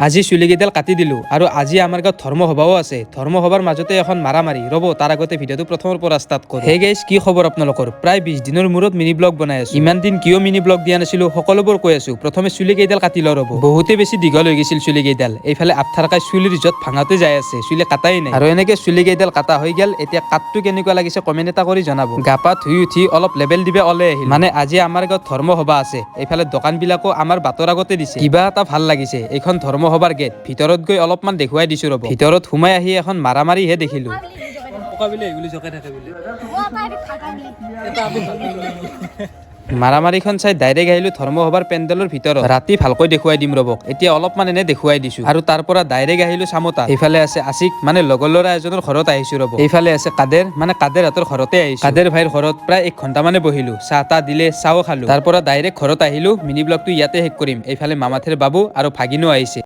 আজি চুলিকেইডাল কাটি দিলো আৰু আজি আমাৰ গাঁৱত ধৰ্ম সভাও আছে। ধৰ্ম সভাৰ মাজতে এখন মাৰামাৰি। ৰ'ব তাৰ আগতে ভিডিঅ'টো প্ৰথমৰ পৰা ষ্টাৰ্ট কৰোঁ। হে গাইছ, কি খবৰ আপোনালোকৰ? প্ৰায় 20 দিনৰ মূৰত মিনি ব্লগ বনাই আছো। ইমান দিন কিয় মিনি ব্লগ দিয়া নাছিলো সকলোবোৰ কৈ আছো। প্ৰথমে চুলিকেইডাল কাটি লওঁ ৰ'ব। বহুতে বেছি দীঘল হৈ গৈছিল চুলিকেইডাল। এইফালে আঠথাৰকাই চুলিৰ য'ত ভাঙাতে যাই আছে, চুলি কাটাই নাই। আৰু এনেকে চুলিকেইডাল কাটা হৈ গেল। এতিয়া কাটটো কেনেকুৱা লাগিছে কমেণ্ট এটা কৰি জনাব। গা পা ধুই উঠি অলপ লেবেল দিবে ওলাই আহিল। মানে আজি আমাৰ গাঁৱত ধৰ্ম সভা আছে। এইফালে দোকান বিলাকো আমাৰ বাটৰ আগতে দিছে। কিবা এটা ভাল লাগিছে। এইখন ধৰ্ম সভাৰ গেট। ভিতৰত গৈ অলপমান দেখুৱাই দিছো ৰ'ব। ভিতৰত সোমাই আহি এখন মাৰামাৰিহে দেখিলো। মাৰামাৰিখন চাই ডাইৰেক্ট আহিলো ধৰ্ম সভাৰ পেণ্ডেলৰ ভিতৰত। ৰাতি ভালকৈ দেখুৱাই দিম ৰ'বক। এতিয়া অলপমান এনে দেখুৱাই দিছো আৰু তাৰ পৰা ডাইৰেক্ট আহিলো চামতা। এইফালে আছে আছিক, মানে লগৰ ল'ৰা এজনৰ ঘৰত আহিছো ৰ'ব। এইফালে আছে কাদেৰ, মানে কাদেৰ হাতৰ ঘৰতে আহিছো। কাদেৰ ভাইৰ ঘৰত প্ৰায় 1 ঘণ্টা মানে বহিলো। চাহ তাহ দিলে, চাহও খালো। তাৰ পৰা ডাইৰেক্ট ঘৰত আহিলো। মিনি ব্লগটো ইয়াতে শেষ কৰিম। এইফালে মামাথেৰ বাবু আৰু ভাগিনো আহিছে।